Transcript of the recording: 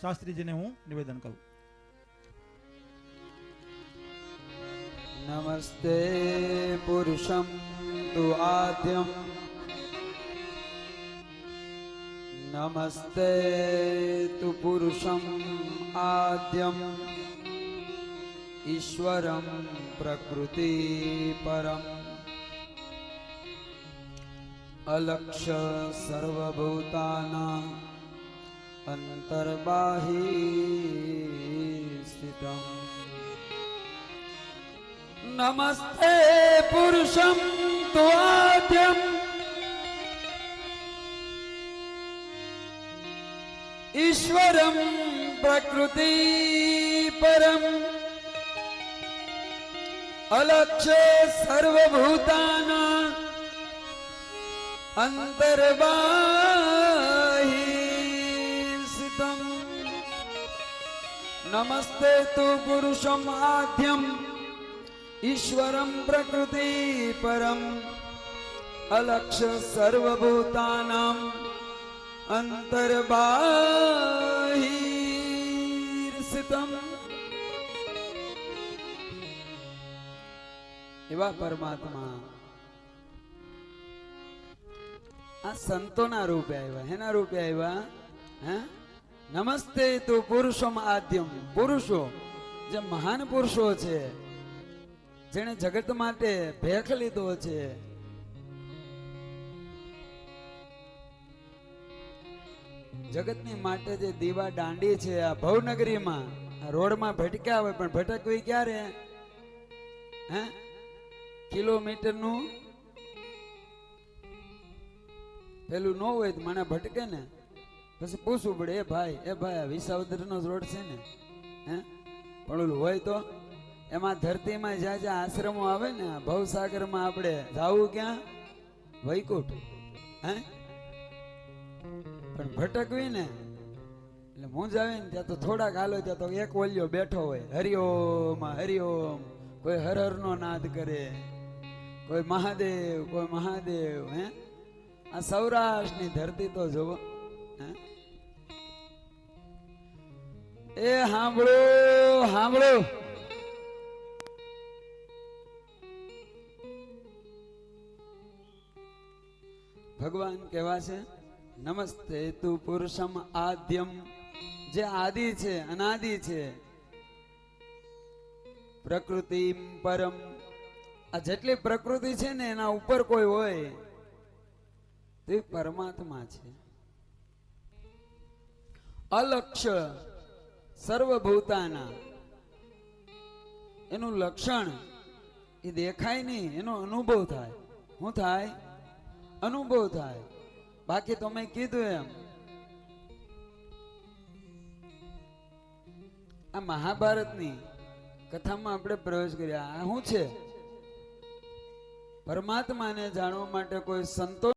શાસ્ત્રીજીને હું નિવેદન કરું. નમસ્તે પુરુષમ તુ આદ્યમ નમસ્તે તુ પુરુષમ આદ્યમ ઈશ્વરમ પ્રકૃતિ પરમ અલક્ષ્ય સર્વભૂતાનાં અંતર્બાહી સ્થિતમ. નમસ્તે પુરુષમ તુ આદ્યમ ઈશ્વરમ પ્રકૃતિ પરમ અલક્ષ્ય સર્વભૂતાનાં અંતર્બાહી સ્થિતમ. નમસ્તે તુ પુરુષમ આદ્યમ ઈશ્વરમ પ્રકૃતિ પરમ અલક્ષ્ય સર્વભૂતાનાં અંતર્બાહી સ્થિતમ. એવા પરમાત્મા આ સંતોના રૂપે આવ્યા. હેના રૂપે આવ્યા? હે નમસ્તે તુ પુરુષમ આદ્યમ. પુરુષો જે મહાન પુરુષો છે, જેણે જગત માટે ભેખ લીધો છે, જગતની માટે જે દીવા દાંડી છે, આ ભવનગરીમાં આ રોડમાં ભટક્યા હોય, પણ ભટકવી ક્યારે? હે કિલોમીટરનું પેલું ન હોય તો મને ભટકે ને, પછી પૂછવું પડે, એ ભાઈ આ વિસાવદરનો રોડ છે ને? હે પણ ઓલું હોય તો એમાં ધરતીમાં જ્યાં જ્યાં આશ્રમો આવે ને, ભવસાગરમાં આપણે જાવું ક્યાં? વૈકુંઠ. હે પણ ભટકવી ને એટલે હું જાવે ને ત્યાં તો થોડાક હાલો, ત્યાં તો એક ઓલિયો બેઠો હોય, હરિઓમ હરિઓમ, કોઈ હર હર નો નાદ કરે, કોઈ મહાદેવ કોઈ મહાદેવ. હે આ સૌરાષ્ટ્રની ધરતી તો જોવો. એ સાંભળો સાંભળો, ભગવાન કેવા છે? નમસ્તે તુ પુરુષમ આદ્યમ, જે આદિ છે, અનાદિ છે, પ્રકૃતિ પરમ. આ જેટલી પ્રકૃતિ છે ને એના ઉપર કોઈ હોય તો એ પરમાત્મા છે. અલક્ષ્ય સર્વભૂતાના, એનું લક્ષણ એ દેખાય નહીં, એનો અનુભવ થાય. શું થાય? અનુભવ થાય. બાકી તો મેં કીધું એમ આ મહાભારતની કથામાં આપણે પ્રવેશ કર્યા. આ શું છે? પરમાત્માને જાણવા માટે કોઈ સંતો